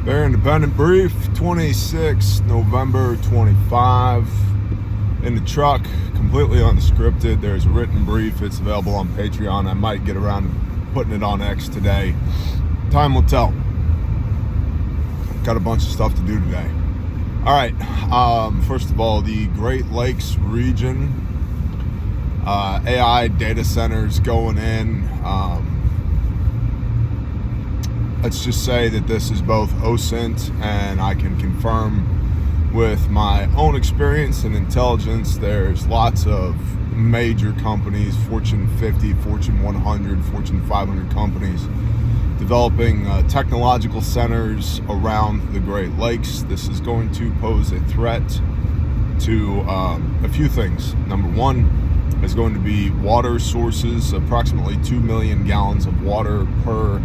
Bear Independent Brief, 26 November 25. In the truck, completely unscripted. There's a written brief. It's available on Patreon. I might get around to putting it on X today. Time will tell. Got a bunch of stuff to do today. All right. First of all, the Great Lakes region, AI data centers going in. Let's just say that this is both OSINT, and I can confirm with my own experience and intelligence, there's lots of major companies, Fortune 50, Fortune 100, Fortune 500 companies, developing technological centers around the Great Lakes. This is going to pose a threat to a few things. Number one is going to be water sources, approximately 2 million gallons of water per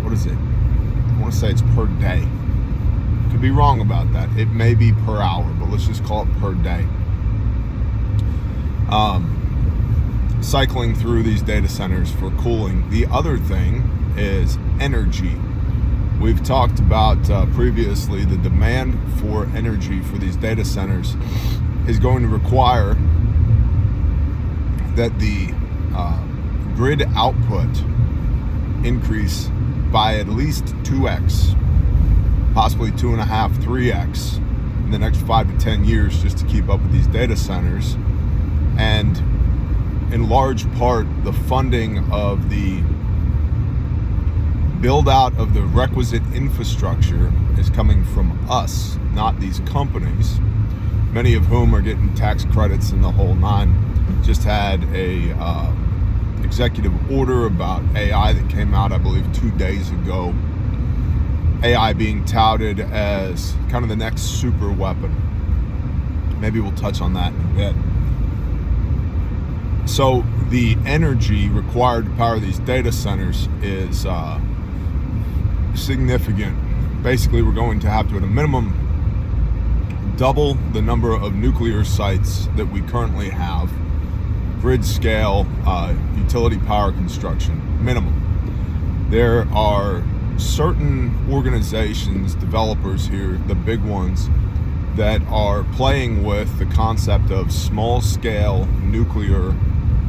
what is it? I want to say it's per day. Could be wrong about that. It may be per hour, but let's just call it per day. Cycling through these data centers for cooling. The other thing is energy. We've talked about previously the demand for energy for these data centers is going to require that the grid output increase by at least 2x, possibly 2.5, 3x in the next 5 to 10 years just to keep up with these data centers. And in large part, the funding of the build out of the requisite infrastructure is coming from us, not these companies, many of whom are getting tax credits in the whole nine. Just had a executive order about AI that came out, I believe, 2 days ago. AI being touted as kind of the next super weapon. Maybe we'll touch on that in a bit. So the energy required to power these data centers is significant. Basically, we're going to have to, at a minimum, double the number of nuclear sites that we currently have. Grid scale, utility power construction, minimum. There are certain organizations, developers here, the big ones, that are playing with the concept of small scale nuclear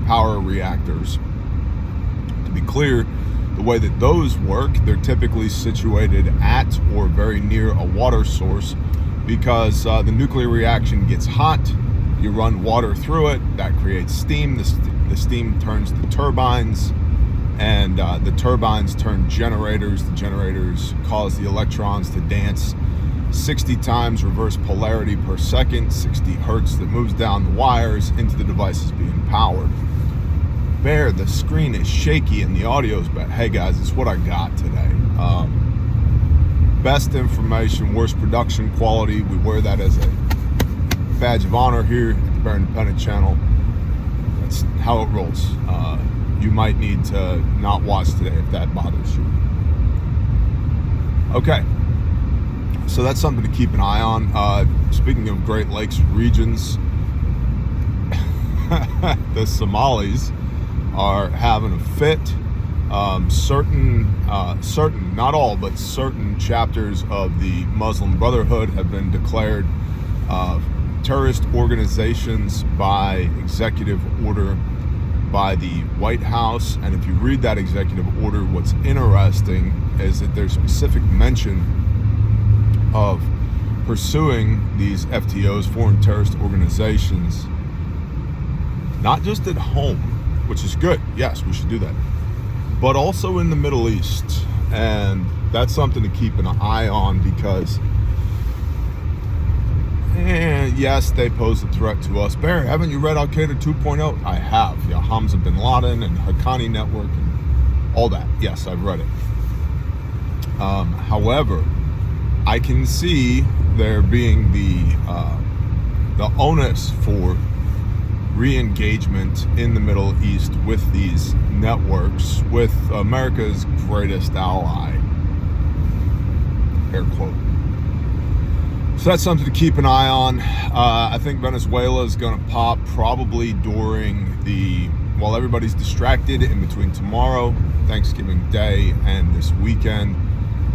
power reactors. To be clear, the way that those work, they're typically situated at or very near a water source, because the nuclear reaction gets hot. You run water through it, that creates steam. The steam turns to turbines, and the turbines turn generators. The generators cause the electrons to dance 60 times reverse polarity per second, 60 hertz, that moves down the wires into the devices being powered. Bear, the screen is shaky and the audio's bad. Hey guys, it's what I got today. Best information, worst production quality. We wear that as a badge of honor here at the Bear Independent channel. That's how it rolls. You might need to not watch today if that bothers you. Okay, so that's something to keep an eye on. Speaking of Great Lakes regions, the Somalis are having a fit. Certain, not all, but certain chapters of the Muslim Brotherhood have been declared terrorist organizations by executive order by the White House. And if you read that executive order, what's interesting is that there's specific mention of pursuing these FTOs, foreign terrorist organizations, not just at home, which is good. Yes, we should do that, but also in the Middle East. And that's something to keep an eye on, because yes, they pose a threat to us. Bear, haven't you read Al Qaeda 2.0? I have. Yeah, Hamza bin Laden and Haqqani Network and all that. Yes, I've read it. However, I can see there being the onus for re-engagement in the Middle East with these networks, with America's greatest ally, air quote. So that's something to keep an eye on. I think Venezuela is going to pop probably during while everybody's distracted in between tomorrow, Thanksgiving Day, and this weekend.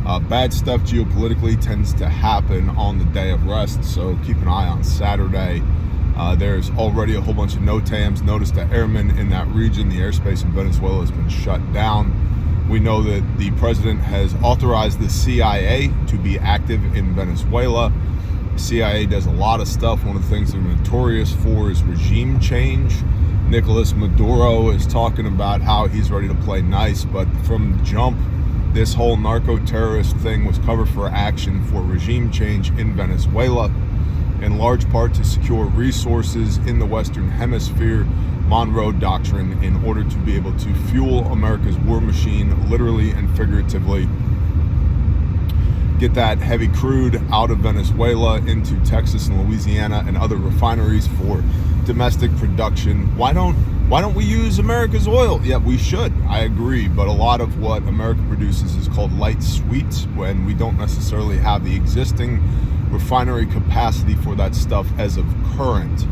Bad stuff geopolitically tends to happen on the day of rest, so keep an eye on Saturday. There's already a whole bunch of NOTAMs. Notice the airmen in that region, the airspace in Venezuela has been shut down. We know that the president has authorized the CIA to be active in Venezuela. The CIA does a lot of stuff. One of the things they're notorious for is regime change. Nicolas Maduro is talking about how he's ready to play nice, but from the jump, this whole narco-terrorist thing was cover for action for regime change in Venezuela, in large part to secure resources in the Western Hemisphere, Monroe Doctrine, in order to be able to fuel America's war machine, literally and figuratively. Get that heavy crude out of Venezuela into Texas and Louisiana and other refineries for domestic production. Why don't we use America's oil? Yeah, we should. I agree. But a lot of what America produces is called light sweet, when we don't necessarily have the existing refinery capacity for that stuff as of current.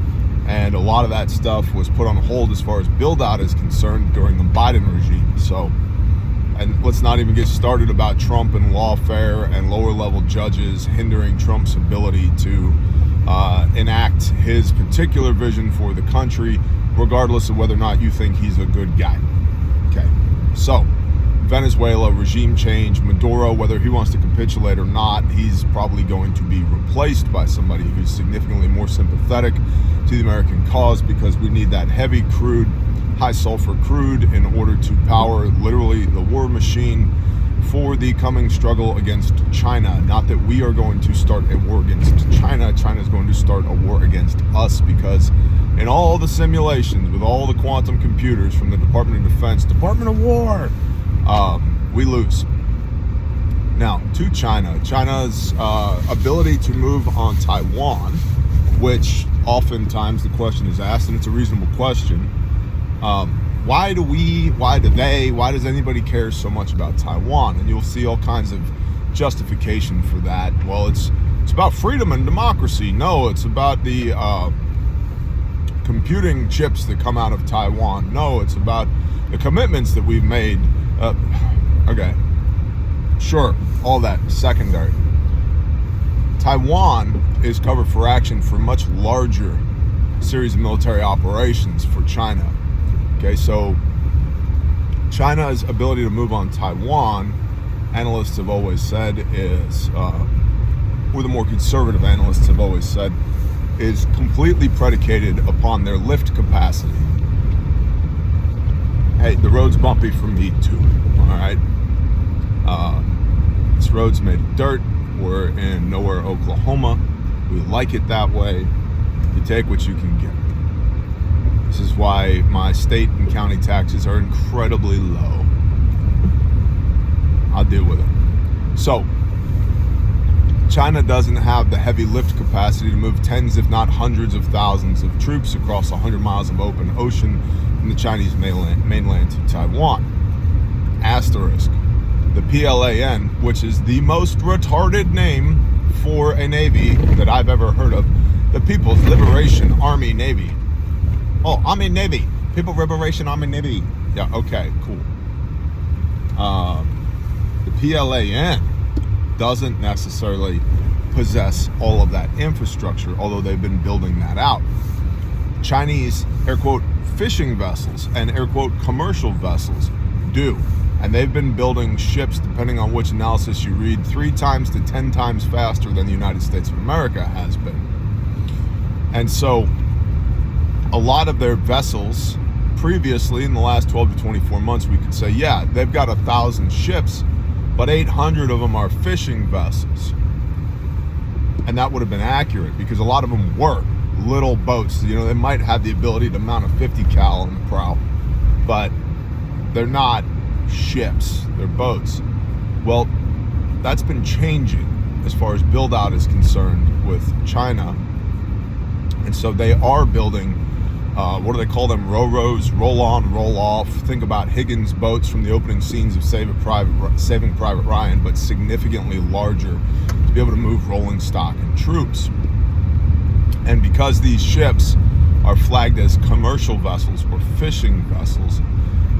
And a lot of that stuff was put on hold as far as build out is concerned during the Biden regime. So, and let's not even get started about Trump and lawfare and lower level judges hindering Trump's ability to enact his particular vision for the country, regardless of whether or not you think he's a good guy. Okay, so Venezuela, regime change, Maduro, whether he wants to capitulate or not, he's probably going to be replaced by somebody who's significantly more sympathetic to the American cause, because we need that heavy crude, high sulfur crude in order to power literally the war machine for the coming struggle against China. Not that we are going to start a war against China. China is going to start a war against us, because in all the simulations with all the quantum computers from the Department of Defense, Department of War, we lose. Now, to China, China's ability to move on Taiwan, which oftentimes the question is asked, and it's a reasonable question. Why does anybody care so much about Taiwan? And you'll see all kinds of justification for that. Well, it's about freedom and democracy. No, it's about the computing chips that come out of Taiwan. No, it's about the commitments that we've made. Okay, sure, all that secondary. Taiwan is cover for action for a much larger series of military operations for China. Okay, so China's ability to move on Taiwan, analysts have always said is, or the more conservative analysts have always said, is completely predicated upon their lift capacity. Hey, the road's bumpy for me too, all right? This road's made of dirt. We're in nowhere, Oklahoma. We like it that way. You take what you can get. This is why my state and county taxes are incredibly low. I'll deal with it. So, China doesn't have the heavy lift capacity to move tens, if not hundreds of thousands of troops across 100 miles of open ocean from the Chinese mainland to Taiwan. Asterisk. The PLAN, which is the most retarded name for a Navy that I've ever heard of, the People's Liberation Army Navy. Oh, Army Navy. People Liberation Army Navy. Yeah, okay, cool. The PLAN doesn't necessarily possess all of that infrastructure, although they've been building that out. Chinese, air quote, fishing vessels and air quote, commercial vessels do. And they've been building ships, depending on which analysis you read, 3 times to 10 times faster than the United States of America has been. And so a lot of their vessels previously, in the last 12 to 24 months, we could say, yeah, they've got 1,000 ships, but 800 of them are fishing vessels. And that would have been accurate, because a lot of them were little boats. You know, they might have the ability to mount a 50 cal on the prow, but they're not ships, they're boats. Well, that's been changing as far as build out is concerned with China. And so they are building, what do they call them? Ro-ros, roll on, roll off. Think about Higgins boats from the opening scenes of Saving Private Ryan, but significantly larger to be able to move rolling stock and troops. And because these ships are flagged as commercial vessels or fishing vessels,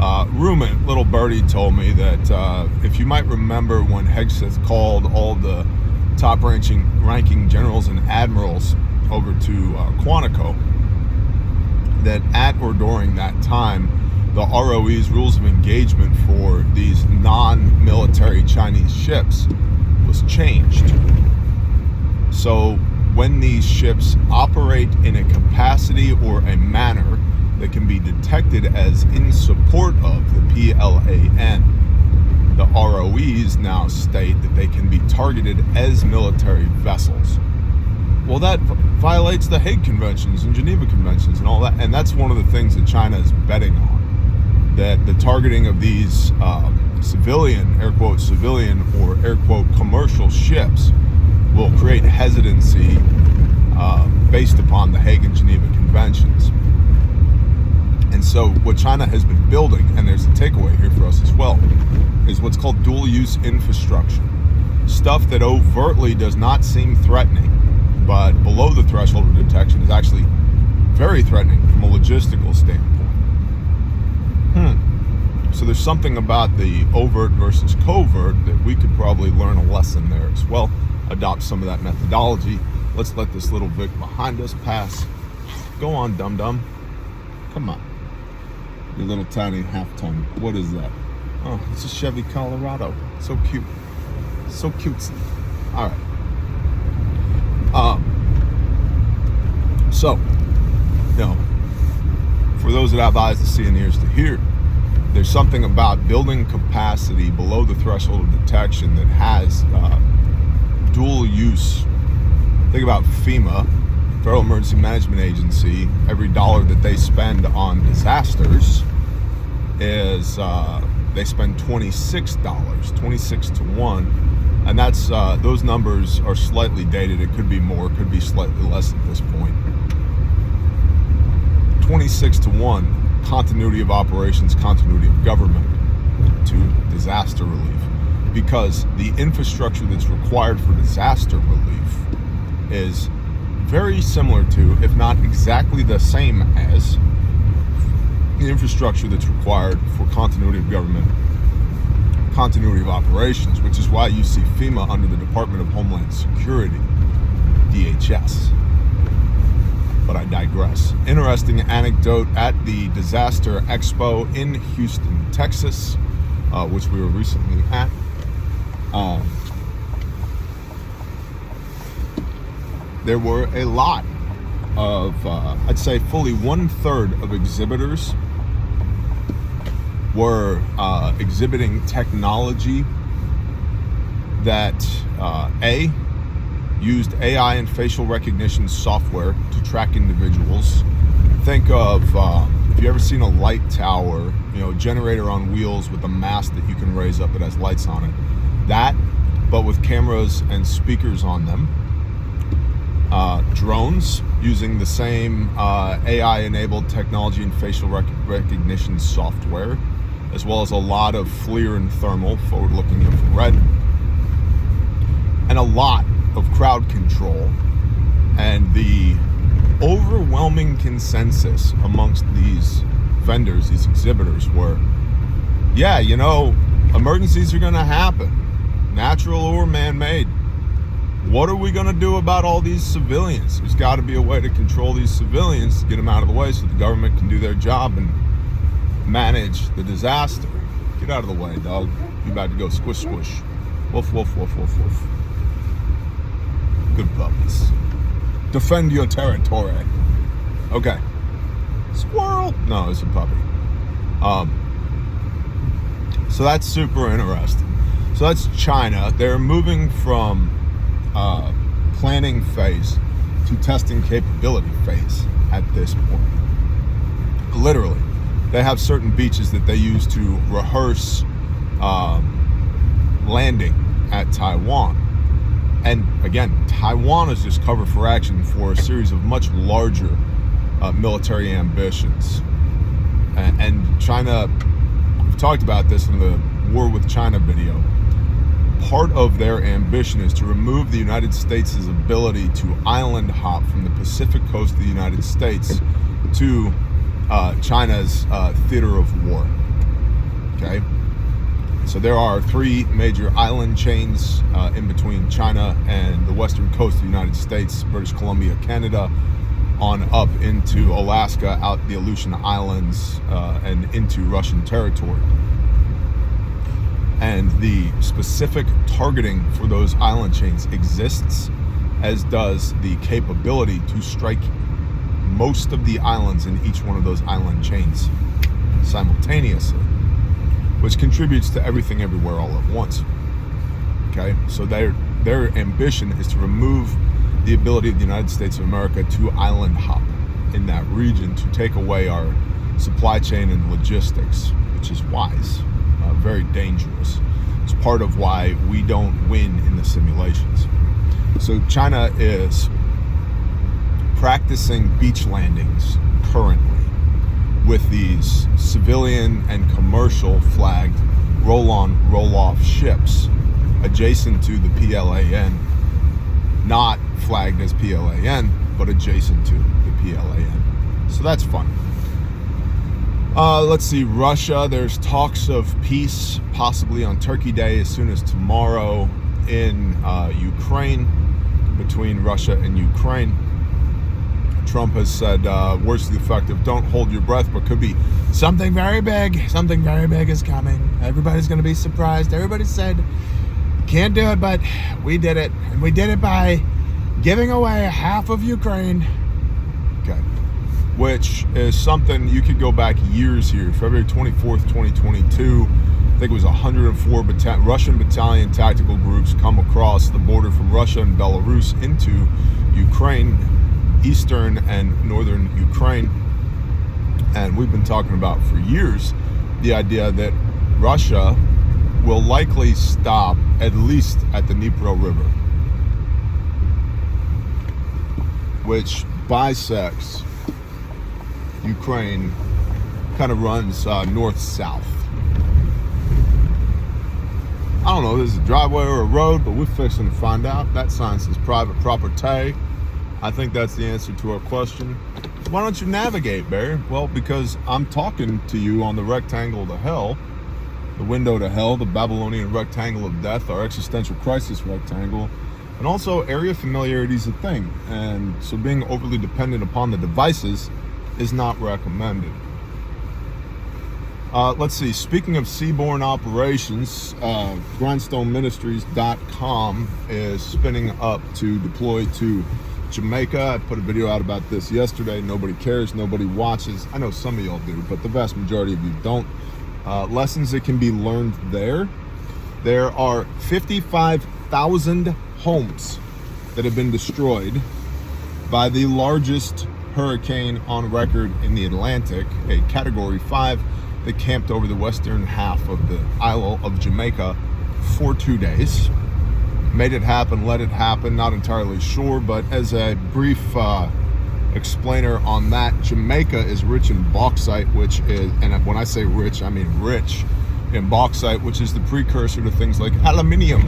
Rumen, little birdie, told me that if you might remember when Hegseth called all the top-ranking generals and admirals over to Quantico, that at or during that time, the ROE's rules of engagement for these non-military Chinese ships was changed. So when these ships operate in a capacity or a manner that can be detected as in support of the PLAN, the ROEs now state that they can be targeted as military vessels. Well, that violates the Hague Conventions and Geneva Conventions and all that, and that's one of the things that China is betting on, that the targeting of these civilian, air quote civilian, or air quote commercial ships will create hesitancy based upon the Hague and Geneva Conventions. And so what China has been building, and there's a takeaway here for us as well, is what's called dual-use infrastructure. Stuff that overtly does not seem threatening, but below the threshold of detection is actually very threatening from a logistical standpoint. So there's something about the overt versus covert that we could probably learn a lesson there as well, adopt some of that methodology. Let's let this little Vic behind us pass. Go on, dum-dum. Come on. Your little tiny half-ton. What is that? Oh, it's a Chevy Colorado. So cute. So cutesy. All right. So, for those that have eyes to see and ears to hear, there's something about building capacity below the threshold of detection that has dual use. Think about FEMA, Federal Emergency Management Agency. Every dollar that they spend on disasters is they spend $26, 26 to 1, and that's those numbers are slightly dated. It could be more, it could be slightly less at this point. 26 to 1, continuity of operations, continuity of government to disaster relief, because the infrastructure that's required for disaster relief is very similar to, if not exactly the same as, the infrastructure that's required for continuity of government, continuity of operations, which is why you see FEMA under the Department of Homeland Security, DHS. But I digress. Interesting anecdote at the Disaster Expo in Houston, Texas, which we were recently at. There were a lot of, I'd say fully 1/3 of exhibitors were exhibiting technology that used AI and facial recognition software to track individuals. Think of, if you ever seen a light tower, generator on wheels with a mast that you can raise up that has lights on it. That, but with cameras and speakers on them. Drones using the same AI-enabled technology and facial recognition software, as well as a lot of FLIR and thermal, forward-looking infrared, and a lot of crowd control. And the overwhelming consensus amongst these vendors, these exhibitors, were, emergencies are going to happen, natural or man-made. What are we going to do about all these civilians? There's got to be a way to control these civilians, get them out of the way so the government can do their job and manage the disaster. Get out of the way, dog. You're about to go squish, squish. Woof, woof, woof, woof, woof. Good puppies. Defend your territory. Okay. Squirrel. No, it's a puppy. So that's super interesting. So that's China. They're moving from planning phase to testing capability phase at this point. Literally, they have certain beaches that they use to rehearse landing at Taiwan. And again, Taiwan is just cover for action for a series of much larger military ambitions. And China, we've talked about this in the War with China video. Part of their ambition is to remove the United States' ability to island hop from the Pacific coast of the United States to China's theater of war. Okay, so there are 3 major island chains in between China and the western coast of the United States, British Columbia, Canada, on up into Alaska, out the Aleutian Islands, and into Russian territory. And the specific targeting for those island chains exists, as does the capability to strike most of the islands in each one of those island chains simultaneously, which contributes to everything everywhere all at once. Okay, so their ambition is to remove the ability of the United States of America to island hop in that region, to take away our supply chain and logistics, which is wise, very dangerous. It's part of why we don't win in the simulations. So China is practicing beach landings currently with these civilian and commercial flagged roll-on, roll-off ships adjacent to the PLAN, not flagged as PLAN, but adjacent to the PLAN. So that's fun. Let's see, Russia, there's talks of peace, possibly on Turkey Day as soon as tomorrow, in Ukraine, between Russia and Ukraine. Trump has said words to the effect of, don't hold your breath, but could be something very big is coming. Everybody's going to be surprised. Everybody said, can't do it, but we did it. And we did it by giving away half of Ukraine. Okay. Which is something you could go back years here. February 24th, 2022, I think it was 104 Russian battalion tactical groups come across the border from Russia and Belarus into Ukraine, eastern and northern Ukraine. And we've been talking about for years the idea that Russia will likely stop at least at the Dnipro River, which bisects Ukraine, kind of runs north-south. I don't know if this is a driveway or a road, but we're fixing to find out. That sign says private property. I think that's the answer to our question. Why don't you navigate, Barry? Well, because I'm talking to you on the rectangle to hell, the window to hell, the Babylonian rectangle of death, our existential crisis rectangle, and also area familiarity is a thing. And so being overly dependent upon the devices is not recommended. Let's see, speaking of seaborne operations, grindstoneministries.com is spinning up to deploy to Jamaica. I put a video out about this yesterday. Nobody cares, nobody watches. I know some of y'all do, but the vast majority of you don't. Lessons that can be learned there. There are 55,000 homes that have been destroyed by the largest hurricane on record in the Atlantic, a Category 5 that camped over the western half of the Isle of Jamaica for 2 days. Made it happen, let it happen, not entirely sure, but as a brief explainer on that, Jamaica is rich in bauxite, which is, and when I say rich, I mean rich in bauxite, which is the precursor to things like aluminium,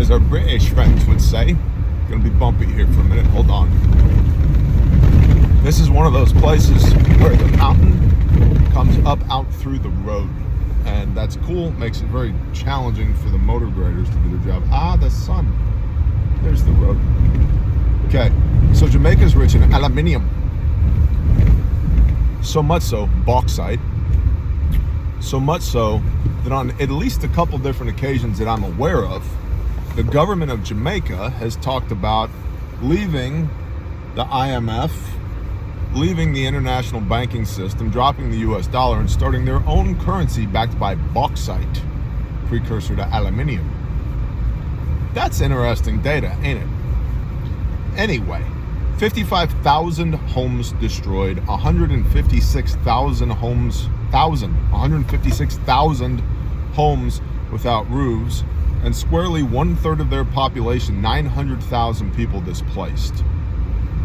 as our British friends would say. Gonna be bumpy here for a minute, hold on. This is one of those places where the mountain comes up out through the road, and that's cool. Makes it very challenging for the motor graders to do their job. The sun. There's the road. Okay, so Jamaica's rich in aluminium. So much so, bauxite. So much so that on at least a couple different occasions that I'm aware of, the government of Jamaica has talked about leaving the IMF, leaving the international banking system, dropping the US dollar, and starting their own currency backed by bauxite, precursor to aluminium. That's interesting data, ain't it? Anyway, 55,000 homes destroyed, 156,000 homes without roofs, and squarely 1/3 of their population, 900,000 people displaced.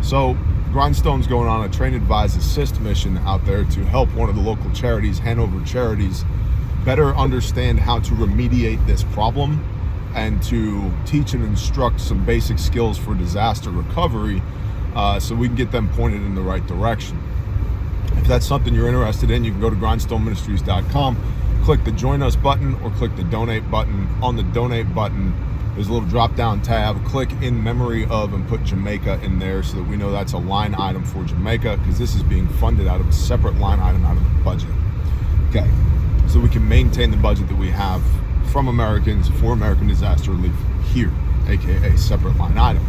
So Grindstone's going on a train, advise, assist mission out there to help one of the local charities, Hanover Charities, better understand how to remediate this problem and to teach and instruct some basic skills for disaster recovery, so we can get them pointed in the right direction. If that's something you're interested in, you can go to grindstoneministries.com, click the join us button or click the donate button. On the donate button, there's a little drop down tab. Click in memory of and put Jamaica in there so that we know that's a line item for Jamaica, because this is being funded out of a separate line item out of the budget. Okay, so we can maintain the budget that we have from Americans for American disaster relief here, aka separate line item.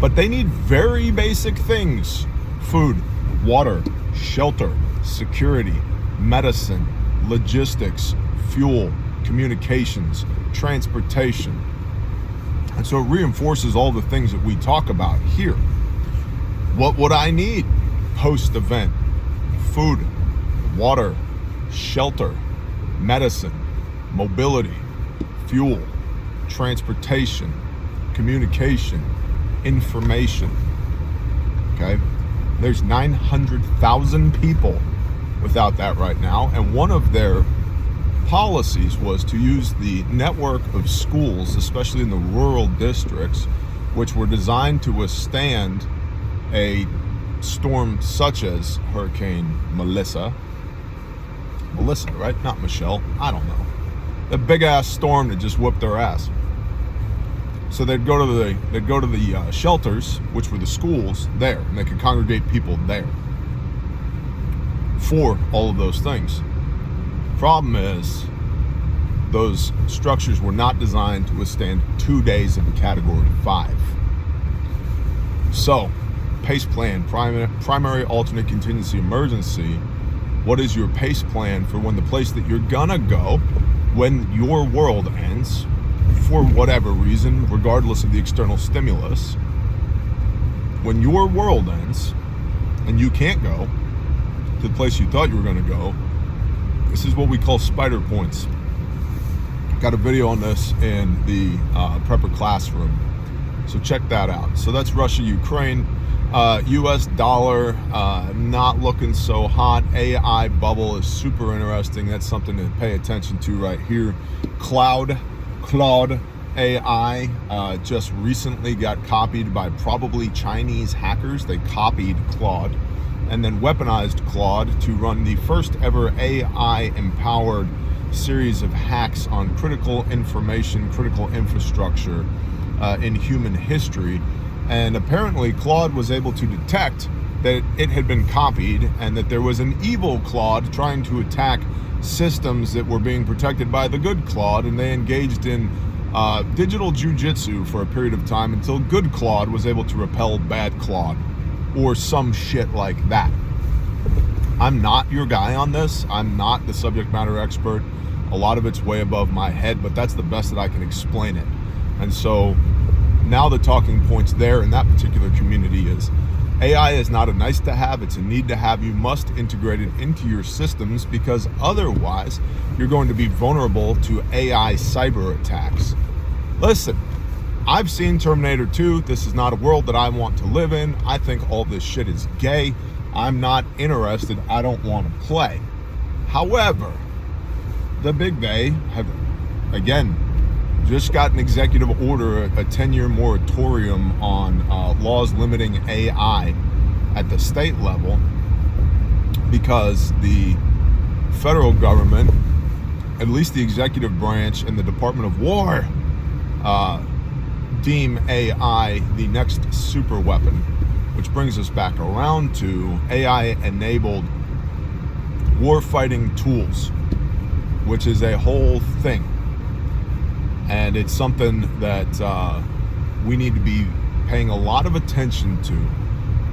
But they need very basic things: food, water, shelter, security, medicine, logistics, fuel, communications, transportation. And so it reinforces all the things that we talk about here. What would I need post-event? Food, water, shelter, medicine, mobility, fuel, transportation, communication, information. Okay? There's 900,000 people without that right now, and one of their policies was to use the network of schools, especially in the rural districts, which were designed to withstand a storm such as Hurricane Melissa, right? Not Michelle. I don't know. The big ass storm that just whooped their ass. So they'd go to the shelters, which were the schools there, and they could congregate people there for all of those things. Problem is, those structures were not designed to withstand 2 days of a Category 5. So, PACE plan, primary alternate contingency emergency. What is your PACE plan for when the place that you're gonna go, when your world ends, for whatever reason, regardless of the external stimulus, when your world ends and you can't go to the place you thought you were gonna go? This is what we call spider points. Got a video on this in the prepper classroom, so check that out. So that's Russia, Ukraine. US dollar, not looking so hot. AI bubble is super interesting. That's something to pay attention to right here. Claude AI just recently got copied by probably Chinese hackers. They copied Claude and then weaponized Claude to run the first ever AI empowered series of hacks on critical information, critical infrastructure in human history. And apparently Claude was able to detect that it had been copied and that there was an evil Claude trying to attack systems that were being protected by the good Claude, and they engaged in digital jujitsu for a period of time until good Claude was able to repel bad Claude, or some shit like that. I'm not your guy on this. I'm not the subject matter expert. A lot of it's way above my head, but that's the best that I can explain it. And so now the talking points there in that particular community is AI is not a nice to have, it's a need to have. You must integrate it into your systems, because otherwise you're going to be vulnerable to AI cyber attacks. Listen, I've seen Terminator 2. This is not a world that I want to live in. I think all this shit is gay. I'm not interested. I don't want to play. However, the big they have, again, just got an executive order, a 10-year moratorium on laws limiting AI at the state level, because the federal government, at least the executive branch and the Department of War, deem AI the next super weapon, which brings us back around to AI-enabled warfighting tools, which is a whole thing. And it's something that we need to be paying a lot of attention to,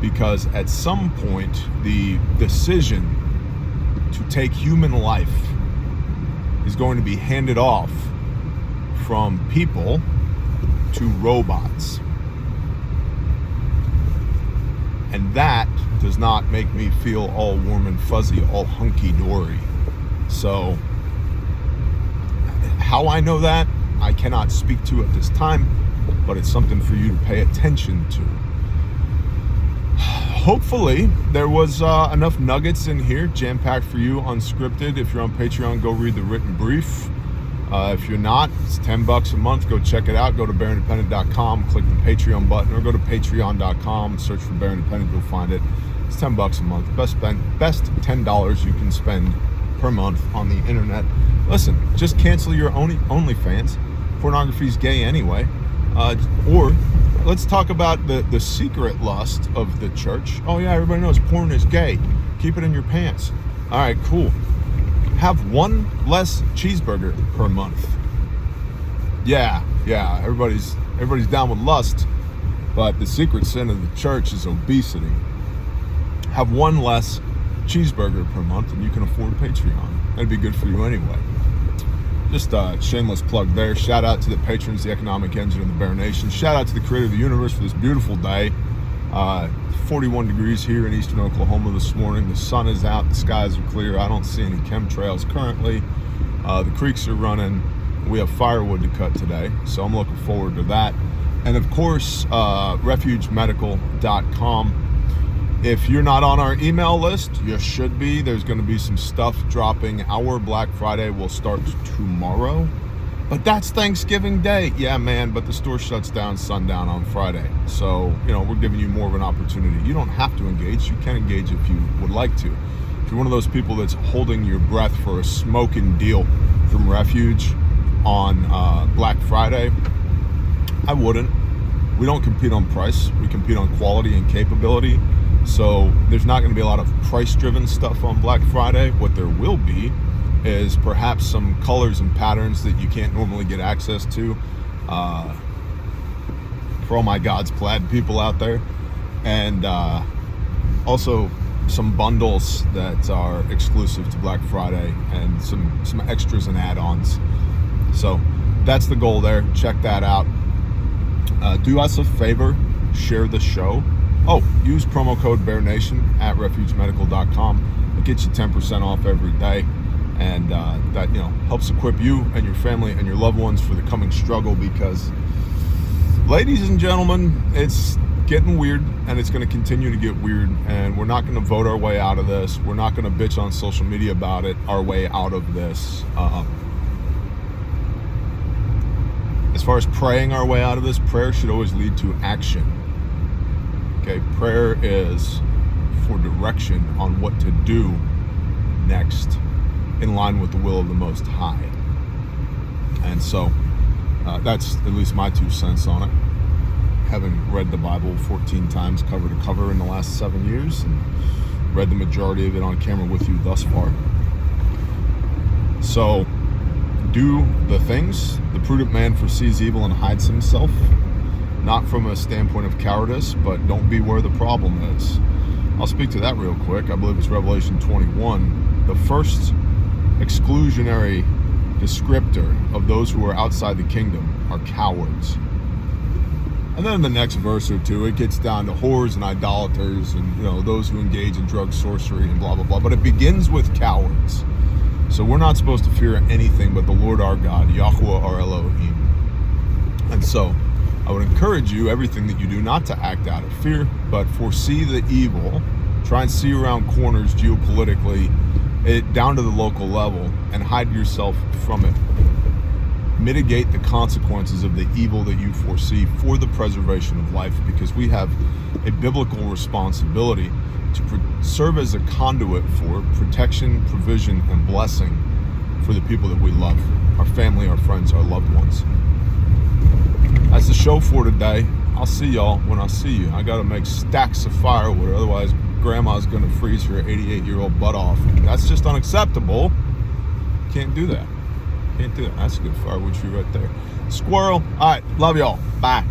because at some point the decision to take human life is going to be handed off from people to robots. And that does not make me feel all warm and fuzzy, all hunky-dory. So how I know that, I cannot speak to at this time, but it's something for you to pay attention to. Hopefully there was enough nuggets in here, jam-packed for you, unscripted. If you're on Patreon, go read the written brief. If you're not, it's $10 a month. Go check it out. Go to bearindependent.com, click the Patreon button, or go to patreon.com, search for Bear Independent, you'll find it. It's $10 a month. Best $10 you can spend per month on the internet. listen, just cancel your OnlyFans. Pornography's gay anyway. Or let's talk about the secret lust of the church. Oh yeah, everybody knows porn is gay. Keep it in your pants. All right, cool. Have one less cheeseburger per month. Yeah, everybody's down with lust, but the secret sin of the church is obesity. Have one less cheeseburger per month and you can afford Patreon. That'd be good for you anyway. Just a shameless plug there. Shout out to the patrons, the economic engine of the Bear Nation. Shout out to the creator of the universe for this beautiful day. 41 degrees here in eastern Oklahoma this morning. The sun is out, the skies are clear. I don't see any chemtrails currently. The creeks are running. We have firewood to cut today, so I'm looking forward to that. And of course, refugemedical.com. If you're not on our email list, you should be. There's going to be some stuff dropping. Our Black Friday will start tomorrow. But that's Thanksgiving Day. Yeah, man, but the store shuts down sundown on Friday. So, we're giving you more of an opportunity. You don't have to engage. You can engage if you would like to. If you're one of those people that's holding your breath for a smoking deal from Refuge on Black Friday, I wouldn't. We don't compete on price. We compete on quality and capability. So there's not going to be a lot of price-driven stuff on Black Friday. What there will be is perhaps some colors and patterns that you can't normally get access to. For all my God's plaid people out there. And also some bundles that are exclusive to Black Friday and some extras and add-ons. So that's the goal there. Check that out. Do us a favor, share the show. Oh, use promo code BearNation at refugemedical.com. It gets you 10% off every day. And that, helps equip you and your family and your loved ones for the coming struggle, because, ladies and gentlemen, it's getting weird and it's going to continue to get weird, and we're not going to vote our way out of this. We're not going to bitch on social media about it, our way out of this. As far as praying our way out of this, prayer should always lead to action. Okay, prayer is for direction on what to do next in line with the will of the Most High. And so that's at least my 2 cents on it. Having read the Bible 14 times cover to cover in the last 7 years and read the majority of it on camera with you thus far. So do the things. The prudent man foresees evil and hides himself. Not from a standpoint of cowardice, but don't be where the problem is. I'll speak to that real quick. I believe it's Revelation 21. The first exclusionary descriptor of those who are outside the kingdom are cowards. And then in the next verse or two, it gets down to whores and idolaters and those who engage in drug, sorcery, and blah, blah, blah. But it begins with cowards. So we're not supposed to fear anything but the Lord our God, Yahweh our Elohim. And so I would encourage you, everything that you do, not to act out of fear, but foresee the evil. Try and see around corners geopolitically, down to the local level, and hide yourself from it. Mitigate the consequences of the evil that you foresee for the preservation of life, because we have a biblical responsibility to serve as a conduit for protection, provision, and blessing for the people that we love, our family, our friends, our loved ones. That's the show for today. I'll see y'all when I see you. I gotta make stacks of firewood, otherwise grandma's gonna freeze her 88-year-old butt off. That's just unacceptable. Can't do that. Can't do that. That's a good firewood tree right there. Squirrel. All right, love y'all. Bye.